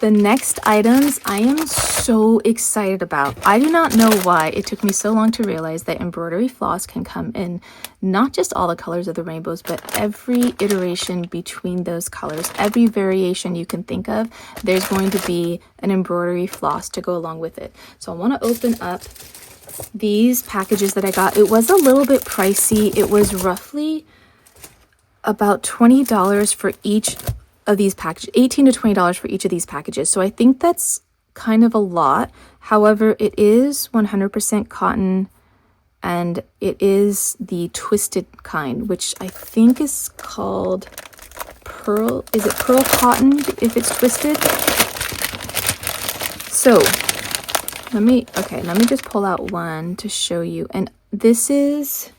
The next items I am so excited about. I do not know why it took me so long to realize that embroidery floss can come in not just all the colors of the rainbows, but every iteration between those colors. Every variation you can think of, there's going to be an embroidery floss to go along with it. So I want to open up these packages that I got. It was a little bit pricey. It was roughly about $20 for each of these packages, $18 to $20 for each of these packages. So I think that's kind of a lot. However, it is 100% cotton and it is the twisted kind, which I think is called pearl. Is it pearl cotton if it's twisted? So let me just pull out one to show you. And this is,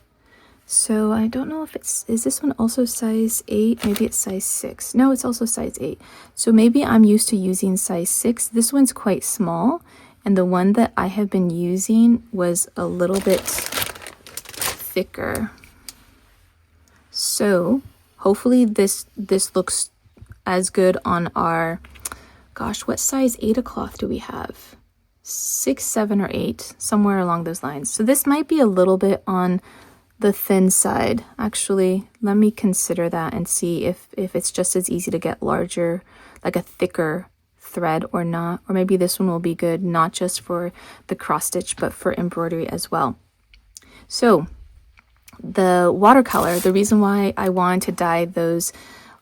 so I don't know if is this one also size 8? Maybe it's size 6. No, it's also size 8. So maybe I'm used to using size 6. This one's quite small. And the one that I have been using was a little bit thicker. So hopefully this looks as good on our, gosh, what size 8 cloth do we have? 6, 7, or 8, somewhere along those lines. So this might be a little bit on the thin side. Actually, let me consider that and see if it's just as easy to get larger, like a thicker thread or not. Or maybe this one will be good, not just for the cross stitch, but for embroidery as well. So the watercolor, the reason why I wanted to dye those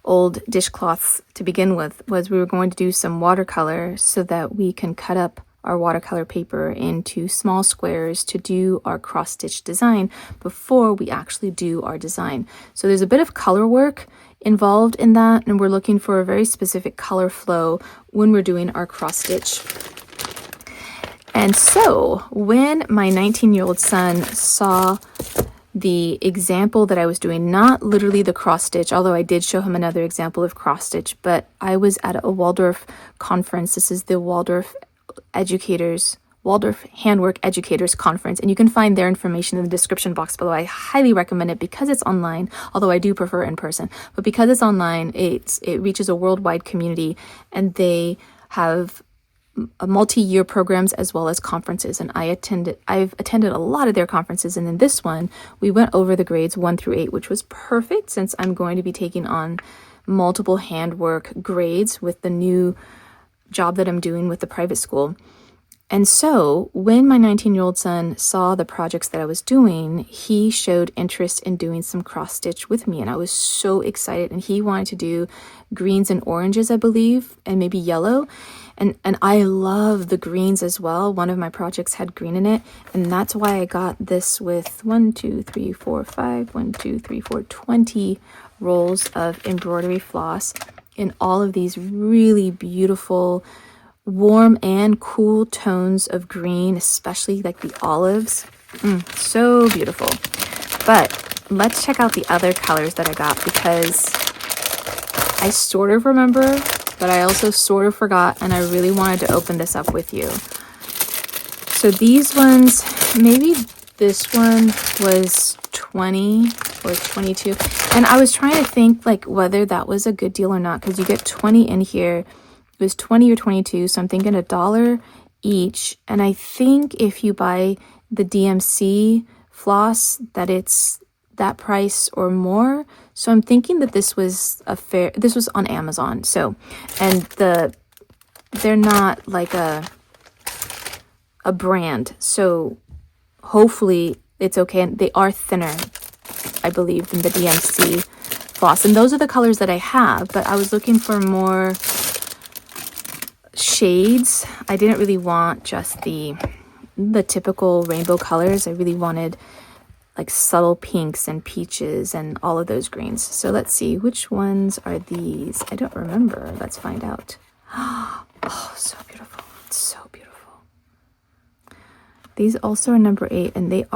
old dishcloths to begin with was we were going to do some watercolor so that we can cut up our watercolor paper into small squares to do our cross stitch design before we actually do our design. So there's a bit of color work involved in that, and we're looking for a very specific color flow when we're doing our cross stitch. And so when my 19-year-old son saw the example that I was doing, not literally the cross stitch, although I did show him another example of cross stitch, but I was at a Waldorf conference. This is the Waldorf Handwork Educators Conference, and you can find their information in the description box below. I highly recommend it because it's online, although I do prefer in person. But because it's online, it reaches a worldwide community, and they have multi-year programs as well as conferences. And I've attended a lot of their conferences, and in this one, we went over the grades 1 through 8, which was perfect since I'm going to be taking on multiple handwork grades with the new job that I'm doing with the private school. And so when my 19-year-old son saw the projects that I was doing, he showed interest in doing some cross stitch with me, and I was so excited. And he wanted to do greens and oranges, I believe, and maybe yellow. And I love the greens as well. One of my projects had green in it, and that's why I got this with 20 rolls of embroidery floss in all of these really beautiful, warm and cool tones of green, especially like the olives. So beautiful. But let's check out the other colors that I got, because I sort of remember, but I also sort of forgot, and I really wanted to open this up with you. So these ones, maybe this one was 20 or 22, and I was trying to think like whether that was a good deal or not, because you get 20 in here. It was 20 or 22, so I'm thinking $1 each. And I think if you buy the DMC floss, that it's that price or more. So I'm thinking that this was this was on Amazon. So, and they're not like a brand, so hopefully it's okay. And they are thinner, I believe, than the DMC floss. And those are the colors that I have, but I was looking for more shades. I didn't really want just the typical rainbow colors. I really wanted like subtle pinks and peaches and all of those greens. So let's see, which ones are these? I don't remember. Let's find out. Oh, so beautiful. So beautiful. These also are number 8, and it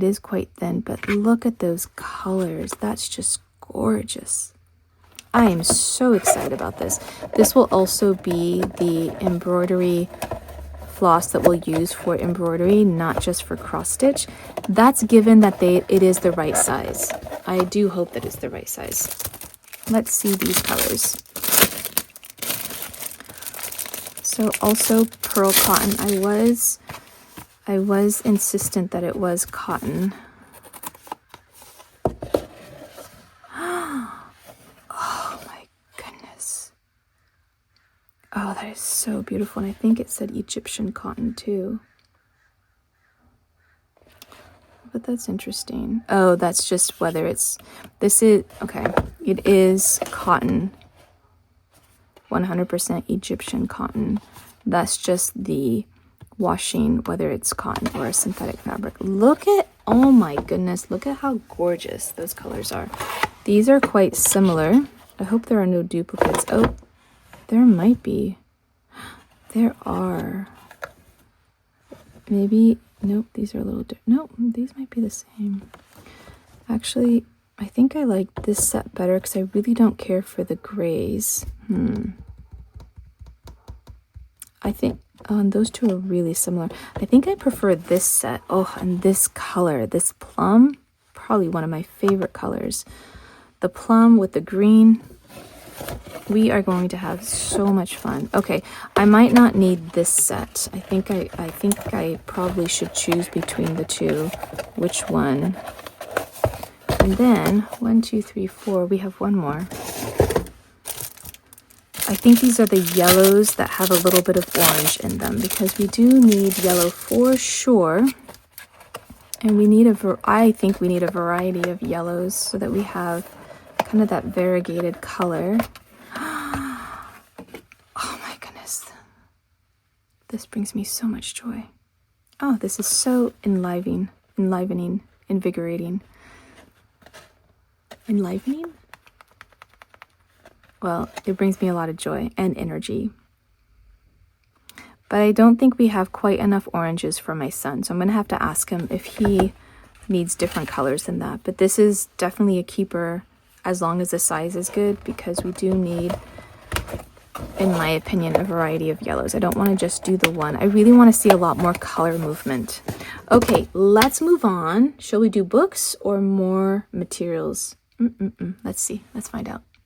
is quite thin, but look at those colors. That's just gorgeous. I am so excited about this. This will also be the embroidery floss that we'll use for embroidery, not just for cross stitch. That's given that it is the right size. I do hope that it's the right size. Let's see these colors. So also pearl cotton. I was insistent that it was cotton. Oh my goodness. Oh, that is so beautiful. And I think it said Egyptian cotton too. But that's interesting. Oh, that's just whether it's, okay. It is cotton. 100% Egyptian cotton. That's just the washing, whether it's cotton or a synthetic fabric. Look at, oh my goodness, look at how gorgeous those colors are. These are quite similar. I hope there are no duplicates. Oh, there might be. There are. Maybe, nope, these are a little different. Nope, these might be the same. Actually, I think I like this set better because I really don't care for the grays. I think those two are really similar. I think I prefer this set. Oh, and this color, this plum, probably one of my favorite colors. The plum with the green. We are going to have so much fun. Okay, I might not need this set. I think I probably should choose between the two. Which one? And then 1, 2, 3, 4. We have one more. I think these are the yellows that have a little bit of orange in them because we do need yellow for sure. And we need I think we need a variety of yellows so that we have kind of that variegated color. Oh my goodness. This brings me so much joy. Oh, this is so enlivening, invigorating. Enlivening? Well, it brings me a lot of joy and energy. But I don't think we have quite enough oranges for my son, so I'm going to have to ask him if he needs different colors than that. But this is definitely a keeper as long as the size is good, because we do need, in my opinion, a variety of yellows. I don't want to just do the one. I really want to see a lot more color movement. Okay, let's move on. Shall we do books or more materials? Let's see. Let's find out.